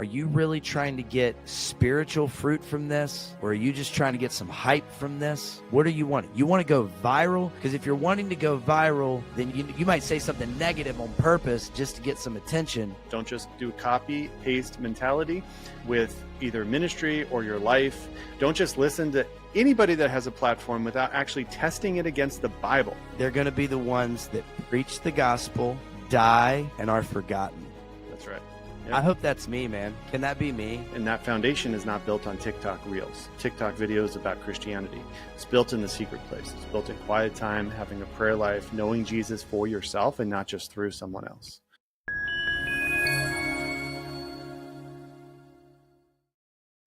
you really trying to get spiritual fruit from this? Or are you just trying to get some hype from this? What do you want? You want to go viral? Because if you're wanting to go viral, then you might say something negative on purpose just to get some attention. Don't just do copy paste mentality with either ministry or your life. Don't just listen to anybody that has a platform without actually testing it against the Bible. They're going to be the ones that preach the gospel, die, and are forgotten. That's right. Yep. I hope that's me, man. Can that be me? And that foundation is not built on TikTok Reels, TikTok videos about Christianity. It's built in the secret place. It's built in quiet time, having a prayer life, knowing Jesus for yourself and not just through someone else.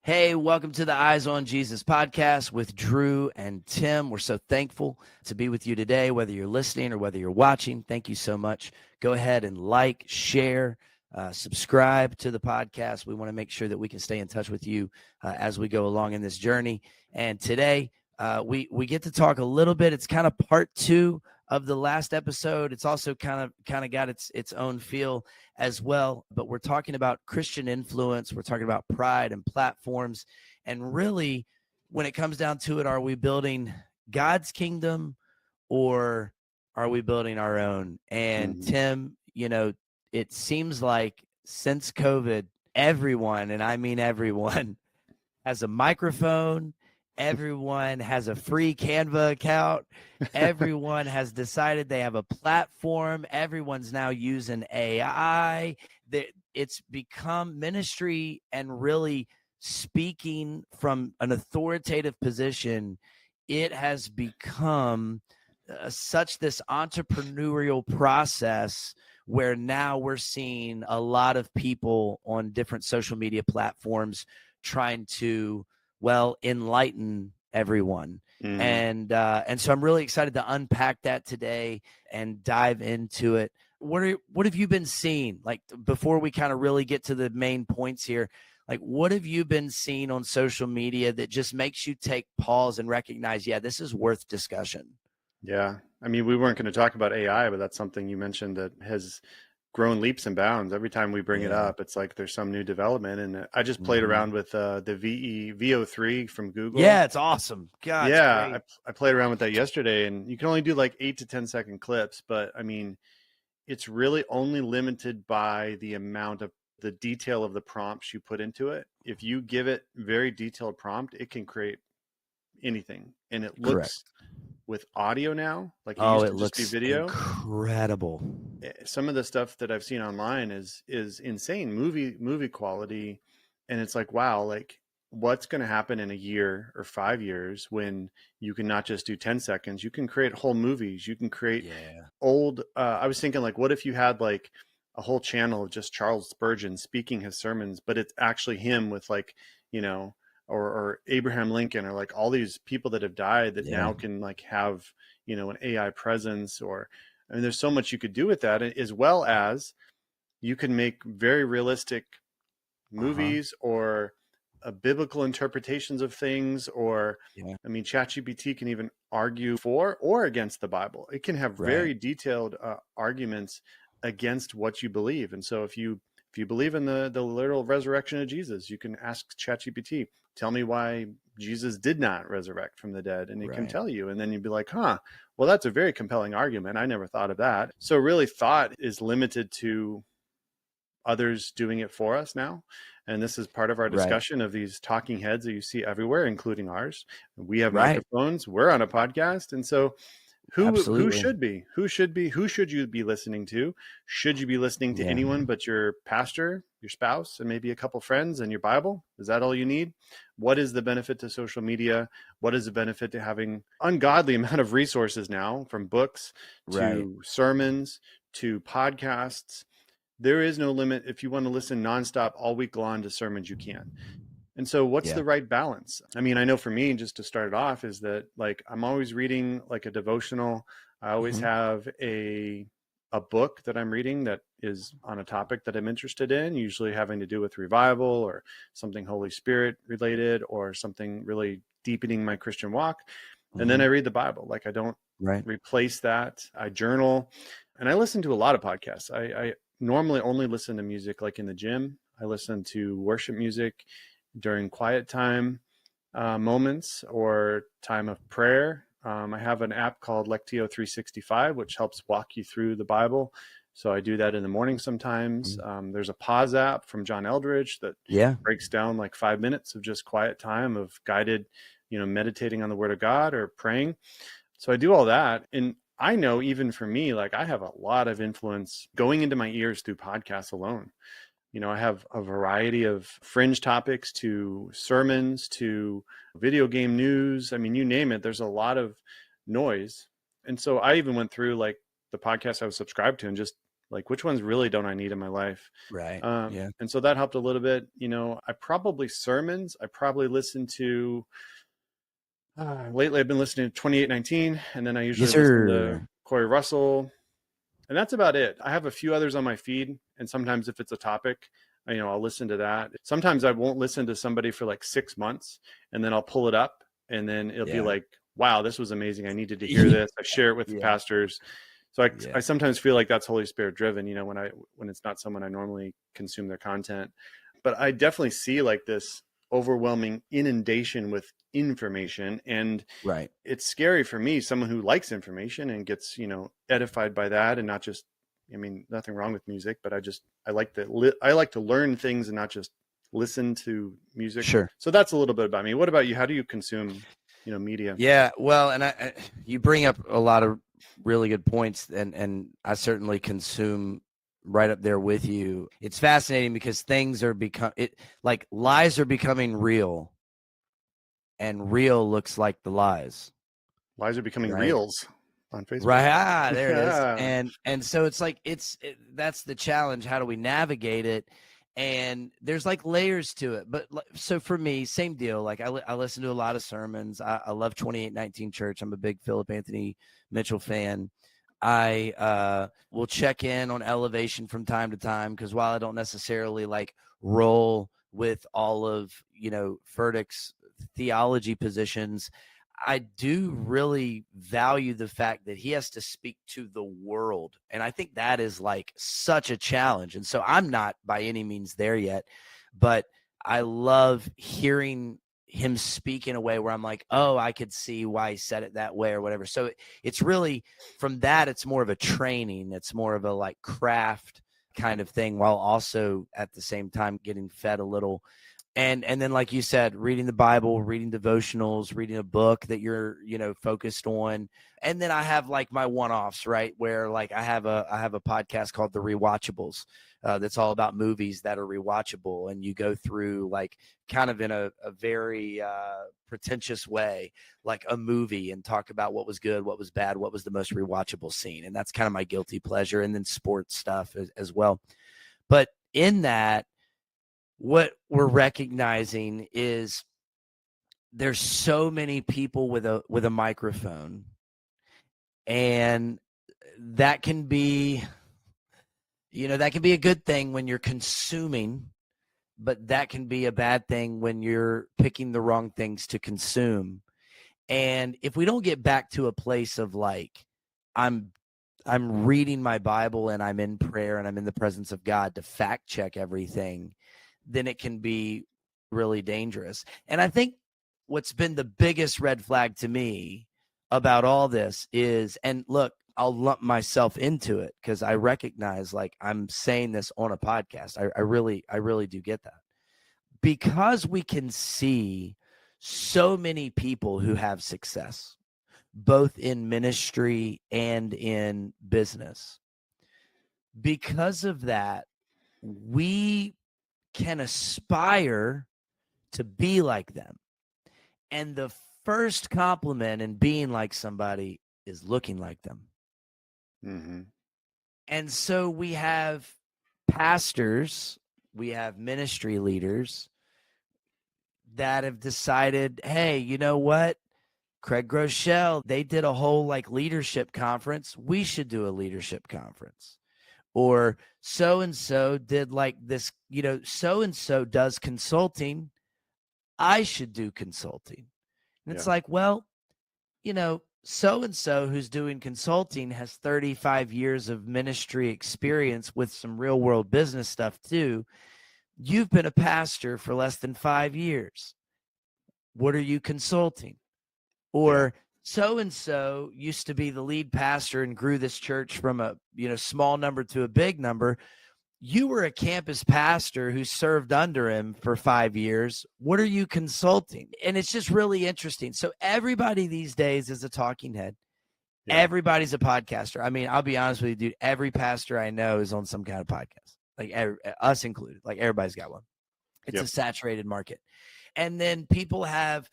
Hey, welcome to the Eyes on Jesus podcast with Drew and Tim. We're so thankful to be with you today, whether you're listening or whether you're watching. Thank you so much. Go ahead and like, share, subscribe to the podcast. We want to make sure that we can stay in touch with you as we go along in this journey. And today we get to talk a little bit. It's kind of part 2 of the last episode. It's also kind of got its own feel as well, but we're talking about Christian influence. We're talking about pride and platforms. And really, when it comes down to it, are we building God's kingdom or are we building our own? And Tim, it seems like since COVID, everyone, and I mean everyone, has a microphone. Everyone has a free Canva account. Everyone has decided they have a platform. Everyone's now using AI. It's become ministry and really speaking from an authoritative position. It has become such this entrepreneurial process where now we're seeing a lot of people on different social media platforms trying to enlighten everyone. And so I'm really excited to unpack that today and dive into it. What have you been seeing? Like, before we kind of really get to the main points here, like, what have you been seeing on social media that just makes you take pause and recognize, yeah, this is worth discussion? Yeah. I mean, we weren't going to talk about AI, but that's something you mentioned that has grown leaps and bounds. Every time we bring it up, it's like there's some new development. And I just played around with the VO3 from Google. Yeah, it's awesome. God, yeah, I played around with that yesterday, and you can only do like 8 to 10 second clips. But I mean, it's really only limited by the amount of the detail of the prompts you put into it. If you give it very detailed prompt, it can create anything. And it looks with audio now, like it used to looks just be video. Incredible. Some of the stuff that I've seen online is insane movie quality. And it's like, wow, like what's going to happen in a year or 5 years when you can not just do 10 seconds, you can create whole movies. You can create old, I was thinking like, what if you had like a whole channel of just Charles Spurgeon speaking his sermons, but it's actually him with like, or Abraham Lincoln, or like all these people that have died that now can like have, an AI presence, or, I mean, there's so much you could do with that, as well as you can make very realistic movies or biblical interpretations of things, or, I mean, ChatGPT can even argue for or against the Bible. It can have very detailed arguments against what you believe. And so if you believe in the literal resurrection of Jesus, you can ask ChatGPT, tell me why Jesus did not resurrect from the dead. And it can tell you. And then you'd be like, well, that's a very compelling argument. I never thought of that. So really, thought is limited to others doing it for us now. And this is part of our discussion of these talking heads that you see everywhere, including ours. We have microphones. We're on a podcast. And so who should you be listening to? Should you be listening to anyone but your pastor, your spouse, and maybe a couple friends and your Bible? Is that all you need? What is the benefit to social media? What is the benefit to having ungodly amount of resources now, from books to sermons to podcasts? There is no limit. If you want to listen nonstop all week long to sermons, you can. And so what's the right balance? I mean, I know for me, just to start it off, is that like I'm always reading like a devotional. I always have a book that I'm reading that is on a topic that I'm interested in, usually having to do with revival or something Holy Spirit related or something really deepening my Christian walk. And then I read the Bible. Like I don't replace that. I journal, and I listen to a lot of podcasts. I normally only listen to music like in the gym. I listen to worship music during quiet time moments or time of prayer. I have an app called Lectio 365, which helps walk you through the Bible. So I do that in the morning sometimes. There's a pause app from John Eldridge that Yeah. breaks down like 5 minutes of just quiet time of guided, meditating on the Word of God or praying. So I do all that. And I know even for me, like I have a lot of influence going into my ears through podcasts alone. I have a variety of fringe topics to sermons to video game news. I mean, you name it, there's a lot of noise. And so I even went through like the podcast I was subscribed to and just like, which ones really don't I need in my life? Right. Yeah. And so that helped a little bit. I probably listen to, lately I've been listening to 2819, and then I usually Yes, listen to sir. Corey Russell, and that's about it. I have a few others on my feed, and sometimes if it's a topic, I'll listen to that. Sometimes I won't listen to somebody for like 6 months, and then I'll pull it up, and then it'll be Yeah. like, wow, this was amazing. I needed to hear this. I share it with the Yeah. pastors. So I Yeah. sometimes feel like that's Holy Spirit driven, when it's not someone I normally consume their content. But I definitely see like this overwhelming inundation with information, and Right. it's scary for me, someone who likes information and gets, edified by that, and not just, nothing wrong with music, but I like to learn things and not just listen to music. Sure. So that's a little bit about me. What about you? How do you consume, media? Yeah. Well, and you bring up a lot of really good points, and I certainly consume right up there with you. It's fascinating because things are like lies are becoming real, and real looks like the lies. Lies are becoming Right. reels on Facebook. Right. There it is. Yeah. And so it's like that's the challenge. How do we navigate it? And there's like layers to it. But so for me, same deal. Like I listen to a lot of sermons. I love 2819 Church. I'm a big Philip Anthony Mitchell fan. I will check in on Elevation from time to time, because while I don't necessarily like roll with all of Furtick's theology positions, I do really value the fact that he has to speak to the world. And I think that is like such a challenge. And so I'm not by any means there yet, but I love hearing him speak in a way where I'm like, oh, I could see why he said it that way or whatever. So it's really from that, it's more of a training. It's more of a like craft kind of thing, while also at the same time getting fed a little. And then, like you said, reading the Bible, reading devotionals, reading a book that you're, focused on. And then I have like my one-offs, right? Where like I have a podcast called The Rewatchables, that's all about movies that are rewatchable. And you go through like kind of in a very pretentious way, like a movie, and talk about what was good, what was bad, what was the most rewatchable scene. And that's kind of my guilty pleasure. And then sports stuff as well. But in that, what we're recognizing is there's so many people with a microphone, and that can be a good thing when you're consuming, but that can be a bad thing when you're picking the wrong things to consume. And if we don't get back to a place of like, I'm reading my Bible and I'm in prayer and I'm in the presence of God to fact check everything, then it can be really dangerous. And I think what's been the biggest red flag to me about all this is, and look, I'll lump myself into it because I recognize like I'm saying this on a podcast. I really do get that, because we can see so many people who have success, both in ministry and in business. Because of that, we can aspire to be like them. And the first compliment in being like somebody is looking like them. Mm-hmm. And so we have pastors, we have ministry leaders that have decided, hey, you know what? Craig Groeschel, they did a whole like leadership conference. We should do a leadership conference. Or so-and-so did like this, so-and-so does consulting. I should do consulting. And it's like, well, so-and-so who's doing consulting has 35 years of ministry experience with some real world business stuff too. You've been a pastor for less than 5 years. What are you consulting? Yeah. Or so-and-so used to be the lead pastor and grew this church from a, small number to a big number. You were a campus pastor who served under him for 5 years. What are you consulting? And it's just really interesting. So everybody these days is a talking head. Yeah. Everybody's a podcaster. I mean, I'll be honest with you, dude. Every pastor I know is on some kind of podcast, like us included. Like everybody's got one. It's a Yep. saturated market. And then people have,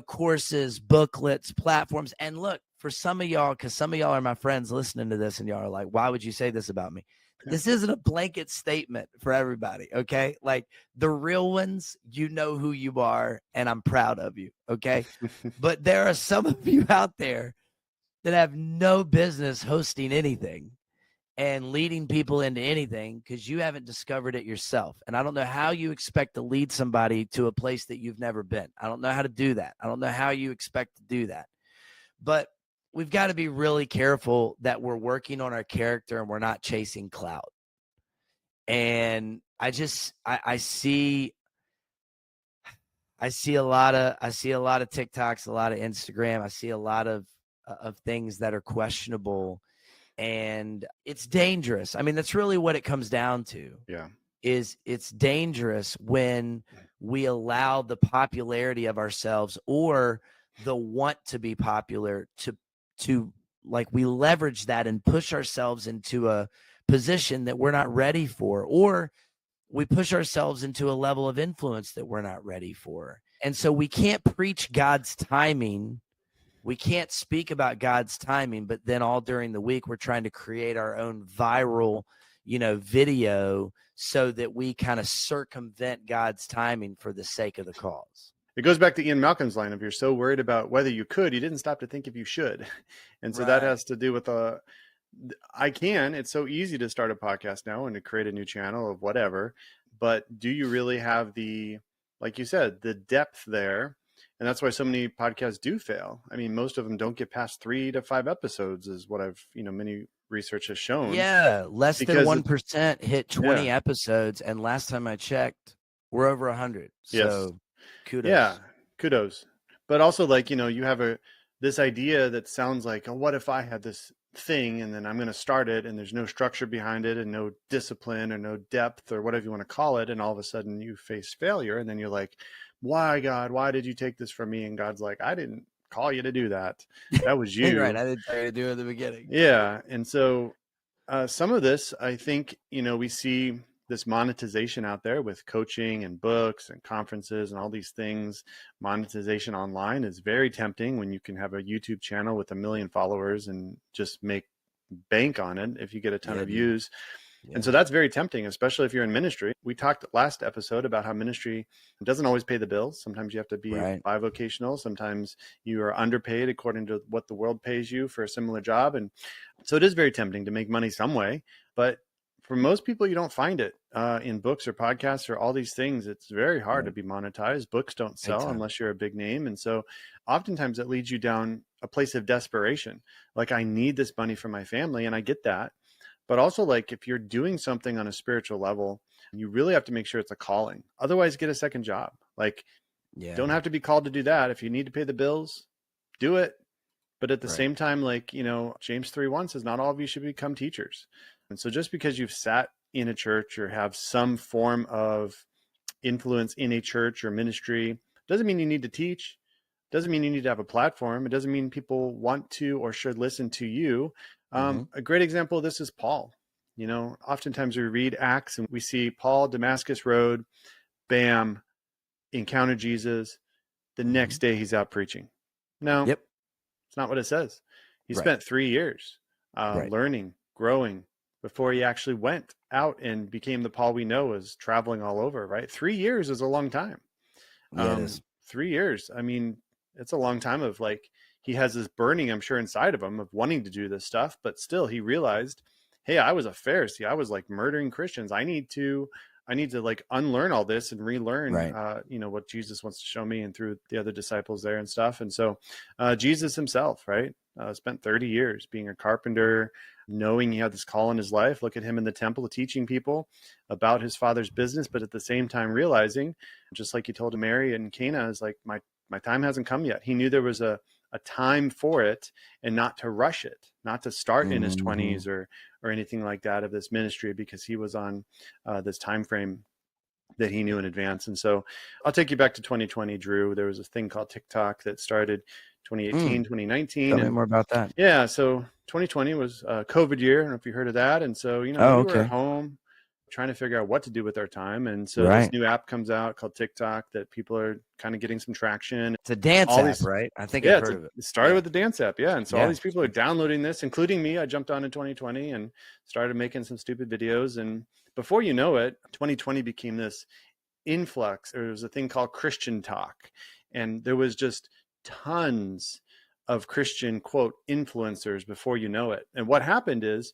courses, booklets, platforms. And look, for some of y'all, because some of y'all are my friends listening to this, and y'all are like, why would you say this about me? This isn't a blanket statement for everybody, okay? Like the real ones, you know who you are, and I'm proud of you, okay? But there are some of you out there that have no business hosting anything and leading people into anything because you haven't discovered it yourself. And I don't know how you expect to lead somebody to a place that you've never been. I don't know how to do that. I don't know how you expect to do that. But we've got to be really careful that we're working on our character and we're not chasing clout. And I see a lot of TikToks, a lot of Instagram. I see a lot of things that are questionable, and it's dangerous. I mean, that's really what it comes down to. Yeah. Is it's dangerous when we allow the popularity of ourselves or the want to be popular to like we leverage that and push ourselves into a position that we're not ready for, or we push ourselves into a level of influence that we're not ready for. And so we can't preach God's timing. We can't speak about God's timing, but then all during the week, we're trying to create our own viral, video so that we kind of circumvent God's timing for the sake of the cause. It goes back to Ian Malcolm's line of you're so worried about whether you could, you didn't stop to think if you should. And so that has to do with it's so easy to start a podcast now and to create a new channel of whatever, but do you really have like you said, the depth there? And that's why so many podcasts do fail. I mean, most of them don't get past 3 to 5 episodes is what many research has shown. Yeah. Less than 1% hit 20 episodes. And last time I checked, we're over 100. So kudos. Yeah. Kudos. But also you have this idea that sounds like, oh, what if I had this thing and then I'm going to start it and there's no structure behind it and no discipline or no depth or whatever you want to call it. And all of a sudden you face failure. And then you're like, why, God, why did you take this from me? And God's like, I didn't call you to do that. That was you. Right. I didn't tell you to do it at the beginning. Yeah. And so some of this, I think, we see this monetization out there with coaching and books and conferences and all these things. Monetization online is very tempting when you can have a YouTube channel with 1 million followers and just make bank on it if you get a ton of views. Yeah. And so that's very tempting, especially if you're in ministry. We talked last episode about how ministry doesn't always pay the bills. Sometimes you have to be bivocational. Sometimes you are underpaid according to what the world pays you for a similar job. And so it is very tempting to make money some way. But for most people, you don't find it in books or podcasts or all these things. It's very hard to be monetized. Books don't sell unless you're a big name. And so oftentimes it leads you down a place of desperation. Like, I need this money for my family. And I get that. But also, like, if you're doing something on a spiritual level, you really have to make sure it's a calling. Otherwise, get a second job. Like, don't have to be called to do that. If you need to pay the bills, do it. But at the same time, like, James 3:1 says, not all of you should become teachers. And so just because you've sat in a church or have some form of influence in a church or ministry doesn't mean you need to teach. Doesn't mean you need to have a platform. It doesn't mean people want to or should listen to you. A great example of this is Paul. Oftentimes we read Acts and we see Paul, Damascus Road, bam, encounter Jesus. The next day he's out preaching. No, it's not what it says. He spent 3 years learning, growing before he actually went out and became the Paul we know as traveling all over, right? 3 years is a long time. Yeah, it is. 3 years. I mean, it's a long time of like, he has this burning, I'm sure, inside of him of wanting to do this stuff, but still he realized, hey, I was a Pharisee. I was like murdering Christians. I need to like unlearn all this and relearn, what Jesus wants to show me, and through the other disciples there and stuff. And so Jesus himself, spent 30 years being a carpenter, knowing he had this call in his life. Look at him in the temple teaching people about his father's business, but at the same time realizing, just like he told Mary and Cana, is like, my time hasn't come yet. He knew there was a time for it, and not to rush it, not to start in his 20s or anything like that of this ministry, because he was on this time frame that he knew in advance. And so I'll take you back to 2020, Drew. There was a thing called TikTok that started 2018, 2019. Tell me more about that. Yeah. So 2020 was a COVID year. I don't know if you heard of that. And so, we were at home trying to figure out what to do with our time. And so this new app comes out called TikTok that people are kind of getting some traction. It's a dance app, right? I think I've heard of it. It started with the dance app. Yeah. And so all these people are downloading this, including me. I jumped on in 2020 and started making some stupid videos. And before you know it, 2020 became this influx. There was a thing called Christian Talk. And there was just tons of Christian, quote, influencers before you know it. And what happened is,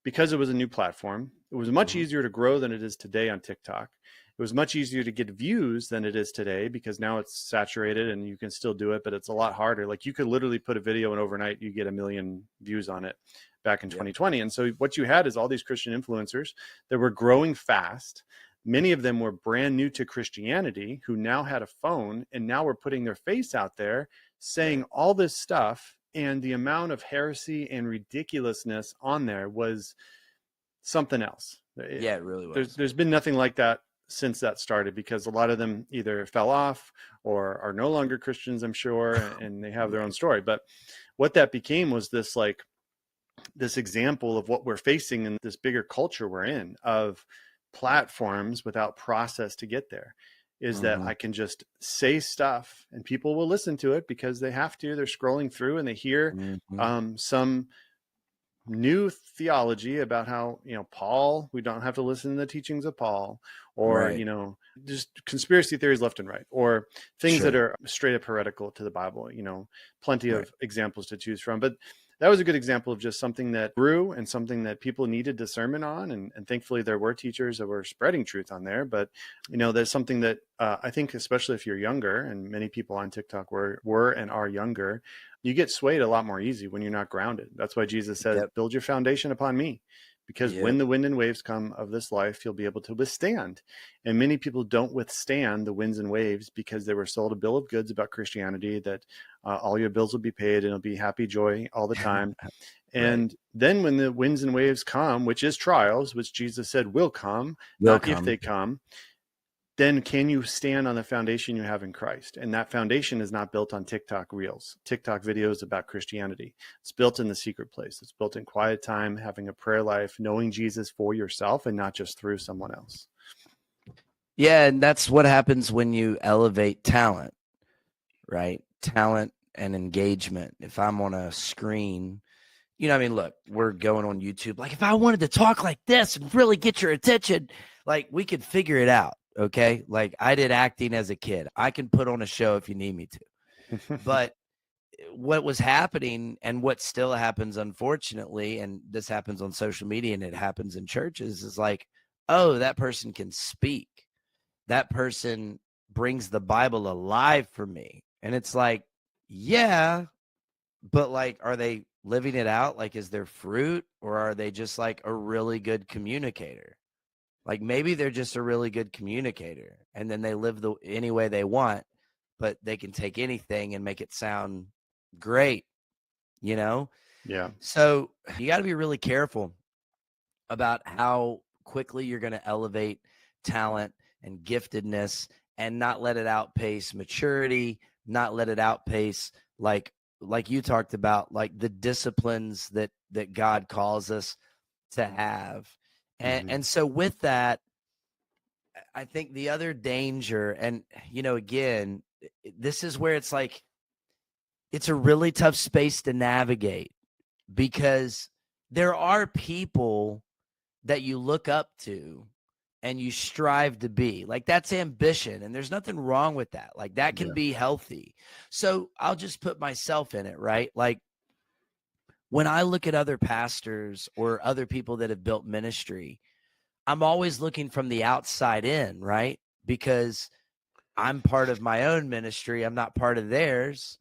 because it was a new platform, it was much easier to grow than it is today on TikTok. It was much easier to get views than it is today, because now it's saturated and you can still do it, but it's a lot harder. Like, you could literally put a video and overnight you get 1 million views on it back in 2020. And so what you had is all these Christian influencers that were growing fast. Many of them were brand new to Christianity, who now had a phone and now were putting their face out there saying all this stuff. And the amount of heresy and ridiculousness on there was something else. Yeah, it really was. There's been nothing like that since that started, because a lot of them either fell off or are no longer Christians, I'm sure, and they have their own story. But what that became was this example of what we're facing in this bigger culture we're in, of platforms without process to get there. Is that I can just say stuff and people will listen to it because they have to. They're scrolling through and they hear some new theology about how, Paul, we don't have to listen to the teachings of Paul, or, just conspiracy theories left and right, or things that are straight up heretical to the Bible, plenty of examples to choose from. But that was a good example of just something that grew and something that people needed discernment on. And thankfully there were teachers that were spreading truth on there. But, there's something that I think, especially if you're younger, and many people on TikTok were and are younger, you get swayed a lot more easy when you're not grounded. That's why Jesus says, build your foundation upon me. Because when the wind and waves come of this life, you'll be able to withstand. And many people don't withstand the winds and waves because they were sold a bill of goods about Christianity, that all your bills will be paid and it'll be happy joy all the time. And then when the winds and waves come, which is trials, which Jesus said will come, if they come, then can you stand on the foundation you have in Christ? And that foundation is not built on TikTok reels, TikTok videos about Christianity. It's built in the secret place. It's built in quiet time, having a prayer life, knowing Jesus for yourself and not just through someone else. Yeah, and that's what happens when you elevate talent, right? Talent and engagement. If I'm on a screen, look, we're going on YouTube. Like, if I wanted to talk like this and really get your attention, like, we could figure it out. Okay. Like, I did acting as a kid. I can put on a show if you need me to. But what was happening, and what still happens, unfortunately, and this happens on social media and it happens in churches, is like, oh, that person can speak. That person brings the Bible alive for me. And it's like, yeah, but like, are they living it out? Like, is there fruit, or are they just like a really good communicator? Like, maybe they're just a really good communicator, and then they live any way they want, but they can take anything and make it sound great, Yeah. So you got to be really careful about how quickly you're going to elevate talent and giftedness, and not let it outpace maturity, not let it outpace, like you talked about, like the disciplines that God calls us to have. And so with that, I think the other danger, and, again, this is where it's like, it's a really tough space to navigate, because there are people that you look up to and you strive to be. Like, that's ambition, and there's nothing wrong with that. Like, that can be healthy. So I'll just put myself in it, right? Like, when I look at other pastors or other people that have built ministry, I'm always looking from the outside in, right? Because I'm part of my own ministry. I'm not part of theirs.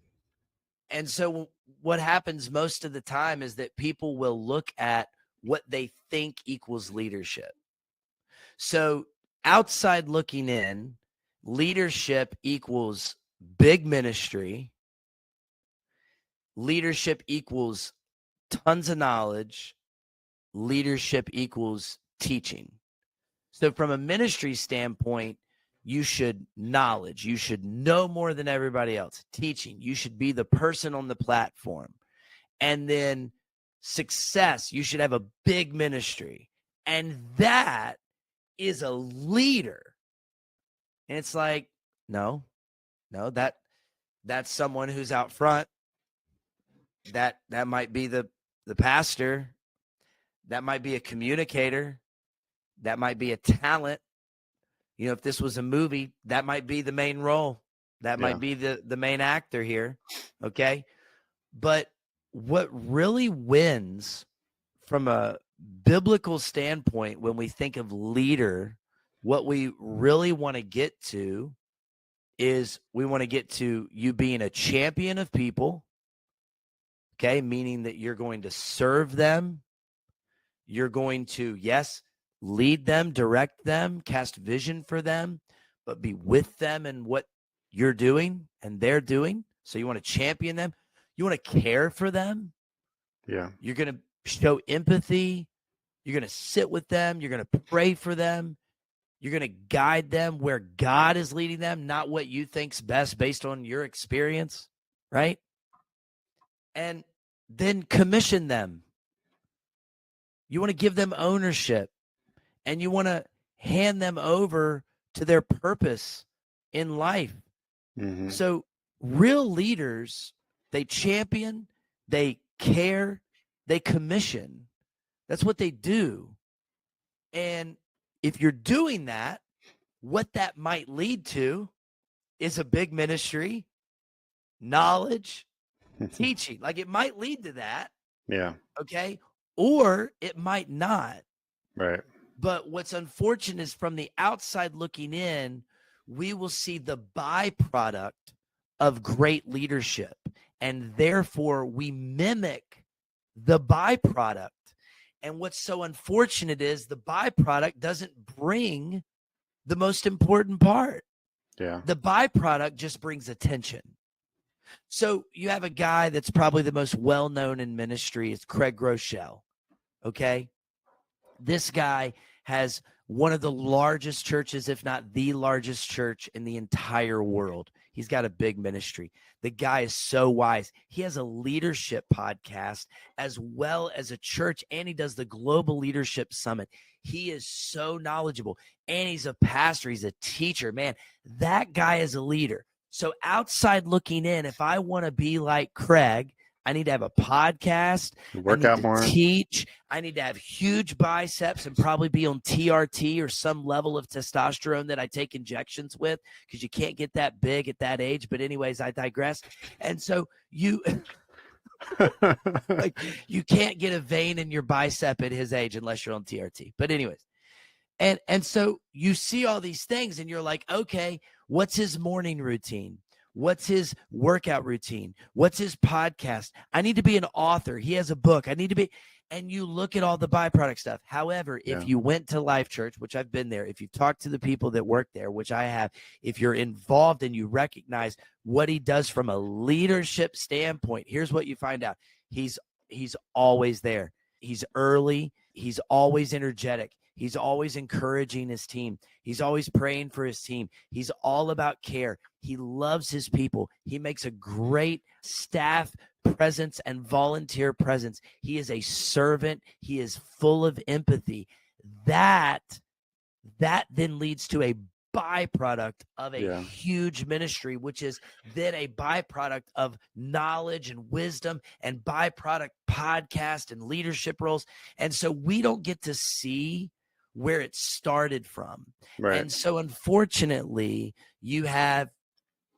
And so what happens most of the time is that people will look at what they think equals leadership. So outside looking in, leadership equals big ministry. Leadership equals tons of knowledge. Leadership equals teaching. So from a ministry standpoint, you should knowledge. You should know more than everybody else. Teaching. You should be the person on the platform. And then success. You should have a big ministry. And that is a leader. And it's like, no, that's someone who's out front. That might be the pastor. That might be a communicator. That might be a talent. You know, if this was a movie, that might be the main role. That might be the main actor here. Okay. But what really wins from a biblical standpoint, when we think of leader, what we really want to get to is we want to get to you being a champion of people. Okay. Meaning that you're going to serve them. You're going to, yes, lead them, direct them, cast vision for them, but be with them in what you're doing and they're doing. So you want to champion them. You want to care for them. Yeah. You're going to show empathy. You're going to sit with them. You're going to pray for them. You're going to guide them where God is leading them, not what you think's best based on your experience, right? And then commission them. You want to give them ownership, and you want to hand them over to their purpose in life. Mm-hmm. So real leaders, they champion, they care, they commission. That's what they do. And if you're doing that, what that might lead to is a big ministry, knowledge, teaching. Like it might lead to that. Yeah. Okay. Or it might not. Right. But what's unfortunate is from the outside looking in, we will see the byproduct of great leadership. And therefore, we mimic the byproduct. And what's so unfortunate is the byproduct doesn't bring the most important part. Yeah. The byproduct just brings attention. So you have a guy that's probably the most well-known in ministry. It's Craig Groeschel. Okay. This guy has one of the largest churches, if not the largest church in the entire world. He's got a big ministry. The guy is so wise. He has a leadership podcast as well as a church, and he does the Global Leadership Summit. He is so knowledgeable, and he's a pastor. He's a teacher. Man, that guy is a leader. So outside looking in, if I want to be like Craig, I need to have a podcast. Work I need out to more. teach. I need to have huge biceps and probably be on TRT or some level of testosterone that I take injections with, because you can't get that big at that age. But anyways, I digress. And so you like you can't get a vein in your bicep at his age unless you're on TRT. But anyways, and so you see all these things and you're like, okay, what's his morning routine? What's his workout routine? What's his podcast? I need to be an author. He has a book. I need to be, and you look at all the byproduct stuff. However, if you went to Life Church, which I've been there, if you talk to the people that work there, which I have, if you're involved and you recognize what he does from a leadership standpoint, here's what you find out. He's always there. He's early. He's always energetic. He's always encouraging his team. He's always praying for his team. He's all about care. He loves his people. He makes a great staff presence and volunteer presence. He is a servant. He is full of empathy. That then leads to a byproduct of a huge ministry, which is then a byproduct of knowledge and wisdom and byproduct podcast and leadership roles. And so we don't get to see where it started from. Right. And so unfortunately, you have,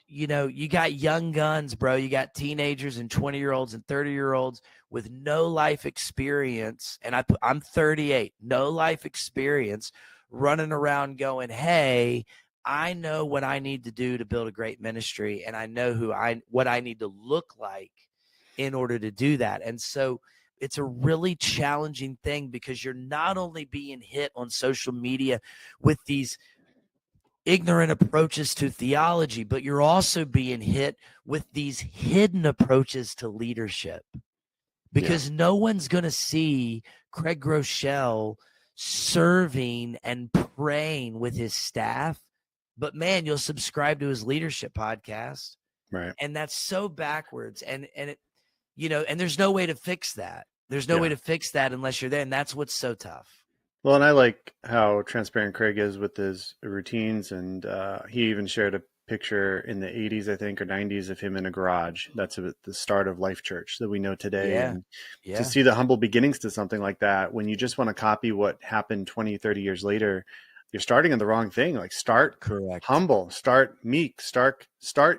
you got young guns, bro. You got teenagers and 20-year-olds and 30-year-olds with no life experience. And I'm 38, no life experience, running around going, hey, I know what I need to do to build a great ministry. And I know what I need to look like in order to do that. And so it's a really challenging thing, because you're not only being hit on social media with these ignorant approaches to theology, but you're also being hit with these hidden approaches to leadership, because no one's going to see Craig Groeschel serving and praying with his staff. But man, you'll subscribe to his leadership podcast. Right. And that's so backwards. And it, and there's no way to fix that. There's no way to fix that unless you're there. And that's what's so tough. Well, and I like how transparent Craig is with his routines. And he even shared a picture in the 80s, I think, or 90s of him in a garage. That's at the start of Life Church that we know today. Yeah. And to see the humble beginnings to something like that, when you just want to copy what happened 20, 30 years later, you're starting on the wrong thing. Like, start humble, start meek, start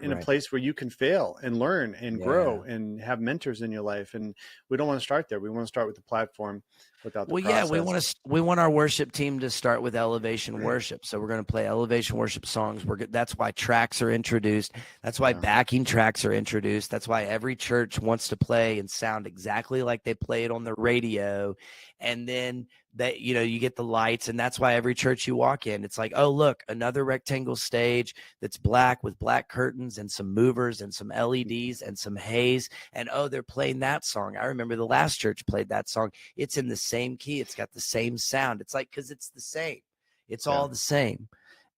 in a place where you can fail and learn and grow and have mentors in your life. And we don't want to start there. We want to start with the platform without the process. We want our worship team to start with elevation worship. So we're going to play elevation worship songs. That's why tracks are introduced. That's why backing tracks are introduced. That's why every church wants to play and sound exactly like they play it on the radio. And then that, you get the lights, and that's why every church you walk in, it's like, oh, look, another rectangle stage that's black with black curtains and some movers and some LEDs and some haze. And oh, they're playing that song. I remember the last church played that song. It's in the same key. It's got the same sound. It's like, because it's the same. It's all the same.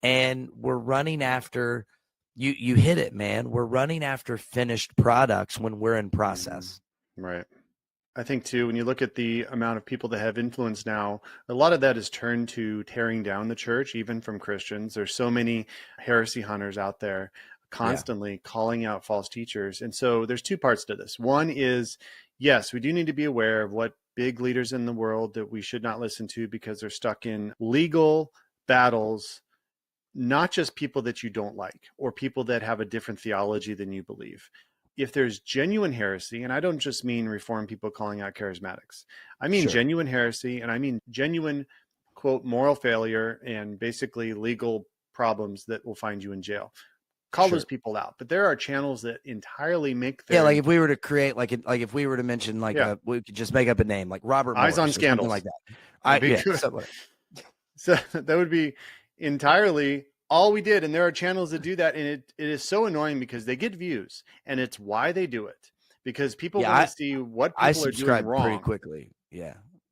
And we're running after, you hit it, man. We're running after finished products when we're in process. Right. I think too, when you look at the amount of people that have influence now, a lot of that is turned to tearing down the church, even from Christians. There's so many heresy hunters out there constantly calling out false teachers. And so there's two parts to this. One is, yes, we do need to be aware of what big leaders in the world that we should not listen to because they're stuck in legal battles, not just people that you don't like or people that have a different theology than you believe. If there's genuine heresy, and I don't just mean Reformed people calling out charismatics, I mean genuine heresy, and I mean genuine, quote, moral failure and basically legal problems that will find you in jail. Call those people out. But there are channels that entirely make their... Yeah, like if we were to create, like if we were to mention, like we could just make up a name, like Robert Eyes Morris on Scandals. Like that. So that would be entirely all we did. And there are channels that do that. And it is so annoying because they get views, and it's why they do it. Because people want to see what people are doing wrong. Pretty quickly.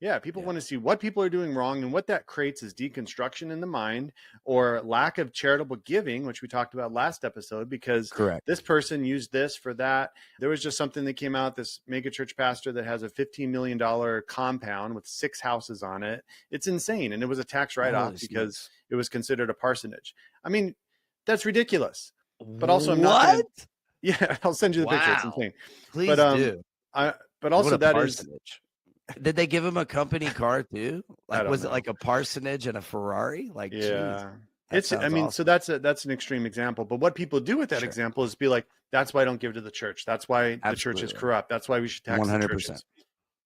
Yeah, people want to see what people are doing wrong, and what that creates is deconstruction in the mind or lack of charitable giving, which we talked about last episode, because this person used this for that. There was just something that came out, this mega church pastor that has a $15 million compound with 6 houses on it. It's insane. And it was a tax write-off because it was considered a parsonage. I mean, that's ridiculous. But also I'm not gonna, I'll send you the picture. It's insane. Please do. But also that parsonage. Did they give him a company car too? Like, was it like a parsonage and a Ferrari? Like, geez, it's, I mean, awesome. So that's an extreme example, but what people do with that example is be like, that's why I don't give to the church. That's why the church is corrupt. That's why we should tax 100%. The churches.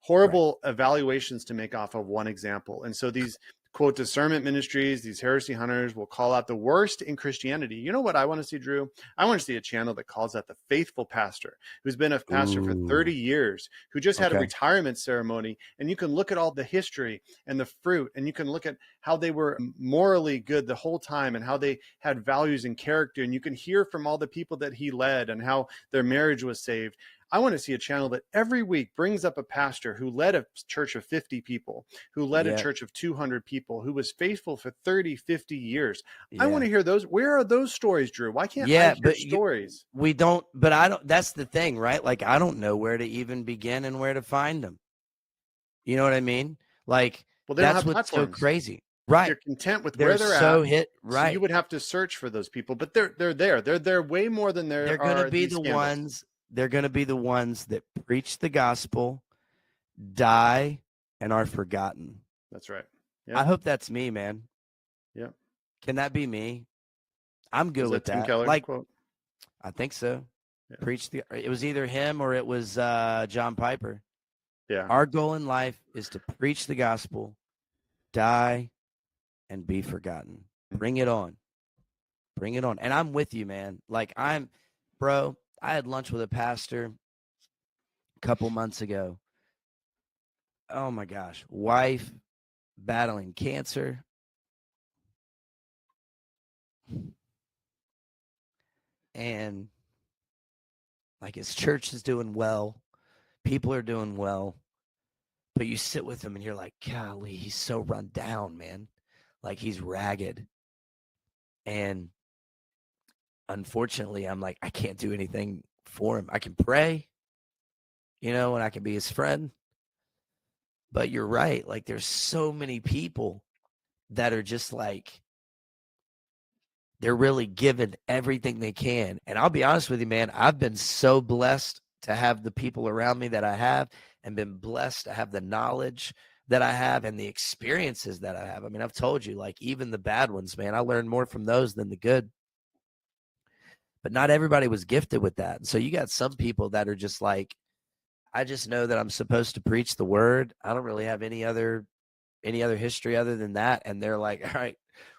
Horrible evaluations to make off of one example. And so these, quote, discernment ministries, these heresy hunters will call out the worst in Christianity. You know what I want to see, Drew? I want to see a channel that calls out the faithful pastor who's been a pastor for 30 years, who just had a retirement ceremony. And you can look at all the history and the fruit, and you can look at how they were morally good the whole time and how they had values and character. And you can hear from all the people that he led and how their marriage was saved. I want to see a channel that every week brings up a pastor who led a church of 50 people, who led a church of 200 people, who was faithful for 30, 50 years. I want to hear those. Where are those stories, Drew? Why can't I hear stories? We don't, but I don't, that's the thing, right? Like, I don't know where to even begin and where to find them. You know what I mean? Like, that's what's so crazy. Right. You're content with where they're so at. So you would have to search for those people, but they're there. They're there way more than they're going to be the ones. They're going to be the ones that preach the gospel, die, and are forgotten. That's right. Yeah. I hope that's me, man. Yeah. Can that be me? I'm good with that. Tim Keller's quote? I think so. Yeah. It was either him or it was John Piper. Yeah. Our goal in life is to preach the gospel, die, and be forgotten. Bring it on. Bring it on. And I'm with you, man. Like, bro, I had lunch with a pastor a couple months ago, oh my gosh, wife battling cancer. And like his church is doing well, people are doing well, but you sit with him and you're like, golly, he's so run down, man. Like he's ragged. And unfortunately, I'm like, I can't do anything for him. I can pray, and I can be his friend. But you're right. Like there's so many people that are just like, they're really giving everything they can. And I'll be honest with you, man, I've been so blessed to have the people around me that I have, and been blessed to have the knowledge that I have and the experiences that I have. I mean, I've told you, like even the bad ones, man, I learned more from those than the good. But not everybody was gifted with that. And so you got some people that are just like, I just know that I'm supposed to preach the word. I don't really have any other history other than that. And they're like, all right,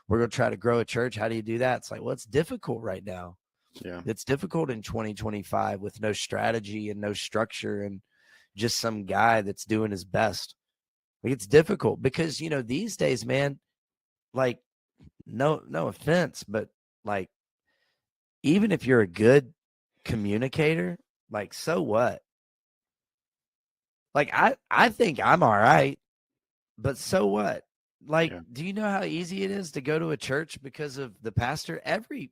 we're going to try to grow a church. How do you do that? It's like, well, it's difficult right now. Yeah. It's difficult in 2025 with no strategy and no structure and just some guy that's doing his best. Like it's difficult because, these days, man, like no offense, but like, even if you're a good communicator, like, so what? Like, I think I'm all right, but so what? Like, Yeah. do you know how easy it is to go to a church because of the pastor? Every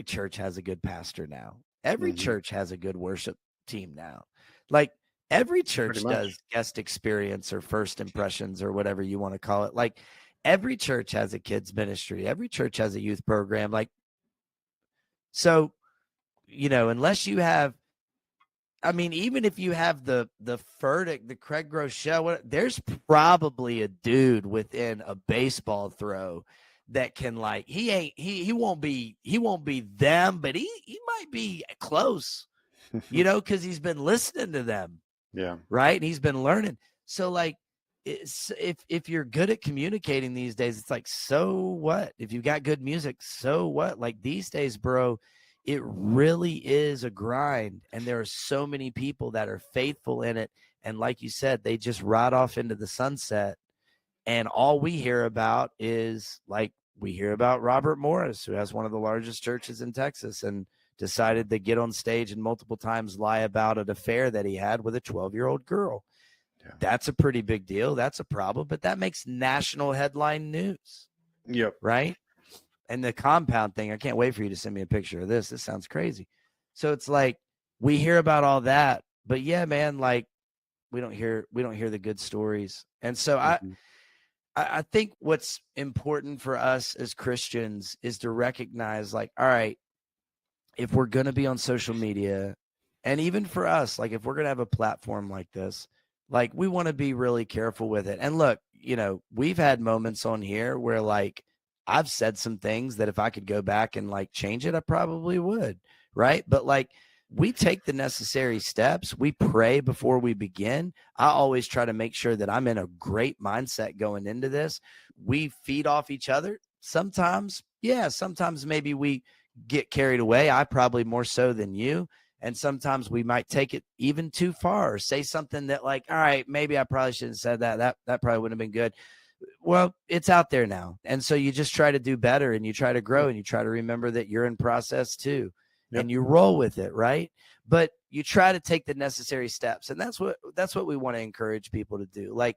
church has a good pastor now. Every Mm-hmm. church has a good worship team now. Like every Pretty church much. does guest experience or first impressions or whatever you want to call it. Like every church has a kids ministry. Every church has a youth program. Like, so, unless you have, I mean, even if you have the Furtick, the Craig Groeschel, there's probably a dude within a baseball throw that can, like, he won't be them, but he might be close, because he's been listening to them. Yeah. Right. And he's been learning. So like, if you're good at communicating these days, it's like, so what? If you got good music, so what? Like these days, bro, it really is a grind. And there are so many people that are faithful in it. And like you said, they just ride off into the sunset. And all we hear about is, like, we hear about Robert Morris, who has one of the largest churches in Texas and decided to get on stage and multiple times lie about an affair that he had with a 12-year-old girl. Yeah. That's a pretty big deal. That's a problem, but that makes national headline news. Yep. Right. And the compound thing, I can't wait for you to send me a picture of this. This sounds crazy. So it's like, we hear about all that, but yeah, man, like we don't hear the good stories. And so Mm-hmm. I think what's important for us as Christians is to recognize, like, all right, if we're going to be on social media, and even for us, like if we're going to have a platform like this, like we want to be really careful with it. And look, we've had moments on here where like I've said some things that if I could go back and like change it, I probably would. Right. But like, we take the necessary steps. We pray before we begin. I always try to make sure that I'm in a great mindset going into this. We feed off each other. Sometimes, yeah, sometimes maybe we get carried away. I probably more so than you. And sometimes we might take it even too far, or say something that like, all right, maybe I probably shouldn't have said that. That probably wouldn't have been good. Well, it's out there now. And so you just try to do better, and you try to grow, and you try to remember that you're in process too. Yep. And you roll with it, right? But you try to take the necessary steps. And that's what we want to encourage people to do. Like,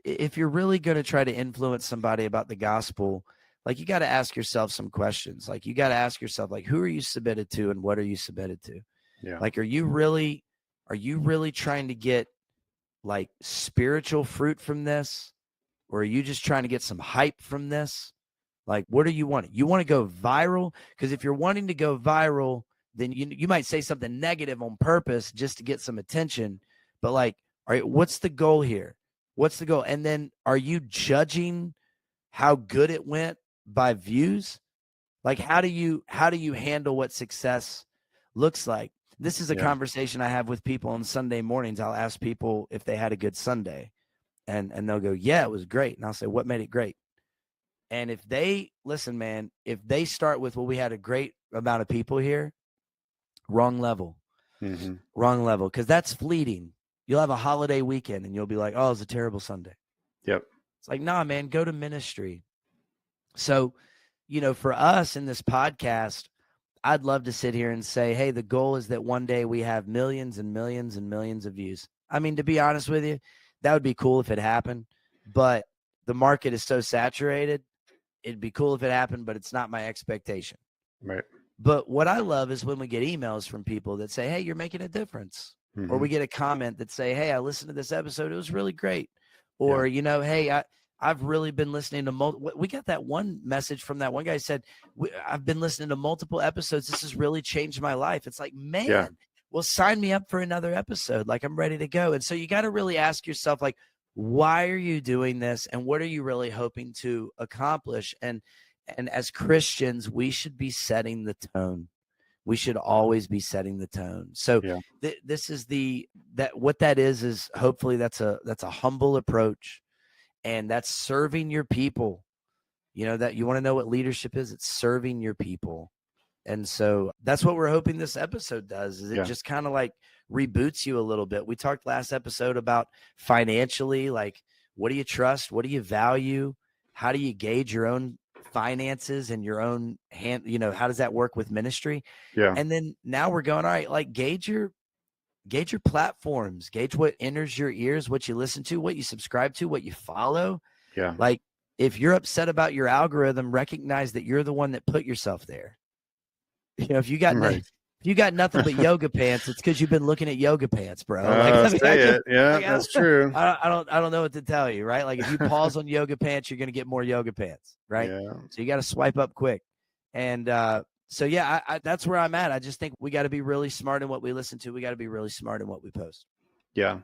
if you're really going to try to influence somebody about the gospel, like you got to ask yourself some questions. Like you got to ask yourself, like, who are you submitted to and what are you submitted to? Yeah. Like, are you really trying to get like spiritual fruit from this? Or are you just trying to get some hype from this? Like, what do you want? You want to go viral? Because if you're wanting to go viral, then you might say something negative on purpose just to get some attention. But like, all right, what's the goal here? What's the goal? And then are you judging how good it went by views? Like, how do you handle what success looks like? This is a conversation I have with people on Sunday mornings. I'll ask people if they had a good Sunday, and they'll go, yeah, it was great. And I'll say, what made it great? And if they listen, man, if they start with, well, we had a great amount of people here, wrong level. Mm-hmm. Wrong level, because that's fleeting. You'll have a holiday weekend and you'll be like, oh, it was a terrible Sunday. Yep. It's like, nah, man, go to ministry. So, for us in this podcast, I'd love to sit here and say, hey, the goal is that one day we have millions and millions and millions of views. I mean, to be honest with you, that would be cool if it happened, but the market is so saturated. It'd be cool if it happened, but it's not my expectation. Right. But what I love is when we get emails from people that say, hey, you're making a difference. Or we get a comment that say, hey, I listened to this episode. It was really great. Or, hey, I've really been listening to we got that one message from that one guy said, I've been listening to multiple episodes. This has really changed my life. It's like, man, well, sign me up for another episode. Like, I'm ready to go. And so you got to really ask yourself, like, why are you doing this? And what are you really hoping to accomplish? And as Christians, we should be setting the tone. We should always be setting the tone. So this is what that is hopefully that's a humble approach, and that's serving your people. That you want to know what leadership is. It's serving your people. And so that's what we're hoping this episode does, is it just kind of like reboots you a little bit. We talked last episode about financially, like, what do you trust? What do you value? How do you gauge your own finances and your own hand? How does that work with ministry? Yeah. And then now we're going, all right, like gauge your platforms, gauge what enters your ears, what you listen to, what you subscribe to, what you follow. Yeah. Like, if you're upset about your algorithm, recognize that you're the one that put yourself there. If you got nothing but yoga pants, it's because you've been looking at yoga pants, bro. That's true. I don't know what to tell you, right? Like, if you pause on yoga pants, you're going to get more yoga pants, right? Yeah. So you got to swipe up quick. And so that's where I'm at. I just think we got to be really smart in what we listen to. We got to be really smart in what we post. Yeah.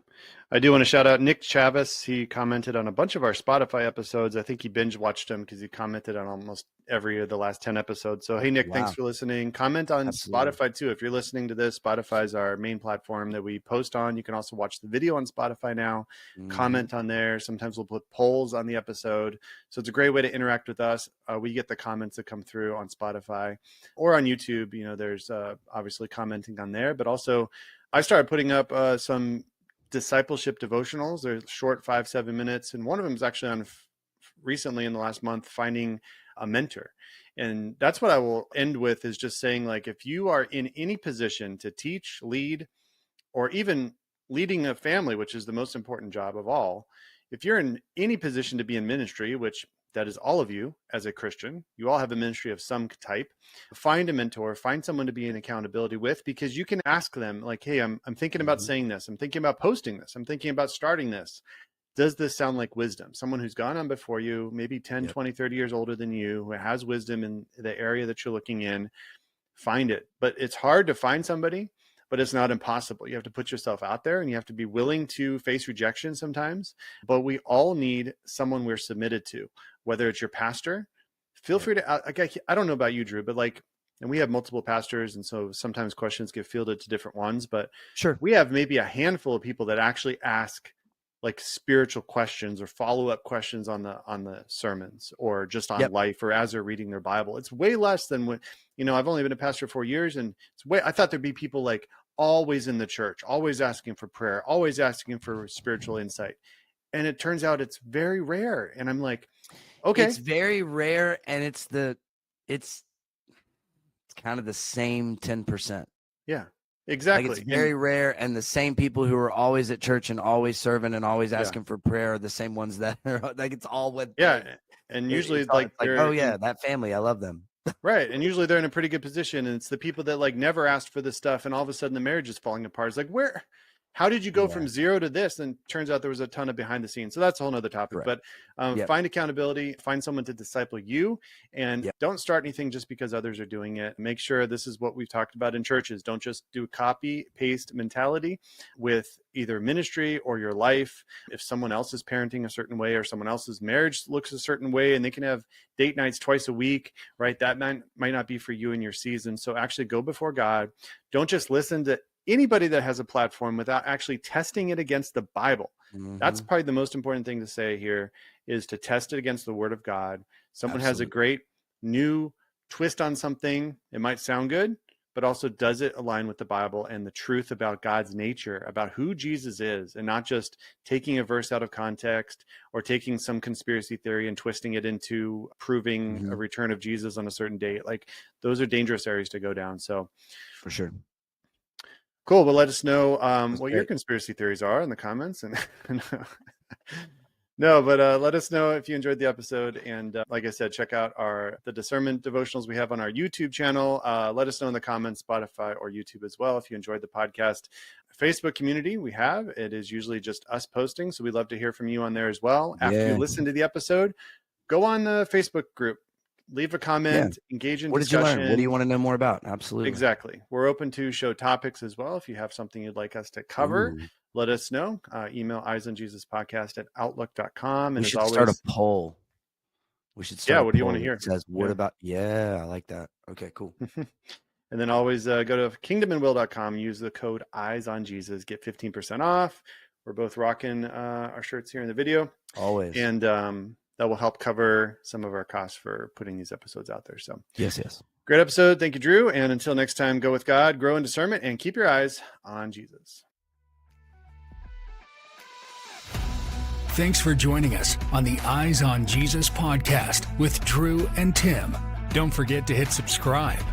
I do want to shout out Nick Chavis. He commented on a bunch of our Spotify episodes. I think he binge watched them because he commented on almost every of the last 10 episodes. So, hey, Nick, thanks for listening. Comment on Spotify too. If you're listening to this, Spotify is our main platform that we post on. You can also watch the video on Spotify now. Comment on there. Sometimes we'll put polls on the episode. So it's a great way to interact with us. We get the comments that come through on Spotify or on YouTube. There's obviously commenting on there, but also I started putting up some discipleship devotionals. They're short, 5-7 minutes. And one of them is actually on recently in the last month, finding a mentor. And that's what I will end with, is just saying, like, if you are in any position to teach, lead, or even leading a family, which is the most important job of all, if you're in any position to be in ministry, which that is all of you as a Christian, you all have a ministry of some type, find a mentor, find someone to be in accountability with, because you can ask them, like, hey, I'm thinking about saying this. I'm thinking about posting this. I'm thinking about starting this. Does this sound like wisdom? Someone who's gone on before you, maybe 10, 20, 30 years older than you, who has wisdom in the area that you're looking in, find it. But it's hard to find somebody, but it's not impossible. You have to put yourself out there, and you have to be willing to face rejection sometimes. But we all need someone we're submitted to, whether it's your pastor. Feel free to, I don't know about you, Drew, but and we have multiple pastors, and so sometimes questions get fielded to different ones, but we have maybe a handful of people that actually ask like spiritual questions or follow-up questions on the sermons, or just on life, or as they're reading their Bible. It's way less than what, I've only been a pastor 4 years, and I thought there'd be people like always in the church, always asking for prayer, always asking for spiritual insight. And it turns out it's very rare. And I'm like, okay. It's very rare. And it's kind of the same 10%. Yeah, exactly. Like, it's very rare. And the same people who are always at church and always serving and always asking for prayer are the same ones that are like, it's all what. Yeah. And usually it's like, oh yeah, that family, I love them. Right. And usually they're in a pretty good position, and it's the people that like never asked for this stuff, and all of a sudden the marriage is falling apart. It's like, how did you go from 0 to this? And turns out there was a ton of behind the scenes. So that's a whole nother topic. But find accountability, find someone to disciple you, and don't start anything just because others are doing it. Make sure this is what we've talked about in churches. Don't just do copy paste mentality with either ministry or your life. If someone else is parenting a certain way, or someone else's marriage looks a certain way, and they can have date nights twice a week, right? That might not be for you in your season. So actually go before God. Don't just listen to anybody that has a platform without actually testing it against the Bible. That's probably the most important thing to say here, is to test it against the Word of God. Someone has a great new twist on something. It might sound good, but also does it align with the Bible and the truth about God's nature, about who Jesus is, and not just taking a verse out of context or taking some conspiracy theory and twisting it into proving a return of Jesus on a certain date. Like, those are dangerous areas to go down. So For sure. cool. Well, let us know what your great. conspiracy theories are in the comments. And no, but let us know if you enjoyed the episode. And like I said, check out the discernment devotionals we have on our YouTube channel. Let us know in the comments, Spotify or YouTube as well, if you enjoyed the podcast. Facebook community we have, it is usually just us posting. So we'd love to hear from you on there as well. After you listen to the episode, go on the Facebook group, leave a comment, engage in discussion. What did you learn? What do you want to know more about? Absolutely. Exactly. We're open to show topics as well. If you have something you'd like us to cover, let us know. Email eyesonjesuspodcast@outlook.com. And we should start a poll. We should start. What do you want to hear? It says, what about? I like that. Okay, cool. And then always go to kingdomandwill.com, use the code EyesOnJesus, get 15% off. We're both rocking our shirts here in the video. Always. And that will help cover some of our costs for putting these episodes out there. So yes. Great episode. Thank you, Drew. And until next time, go with God, grow in discernment, and keep your eyes on Jesus. Thanks for joining us on the Eyes on Jesus podcast with Drew and Tim. Don't forget to hit subscribe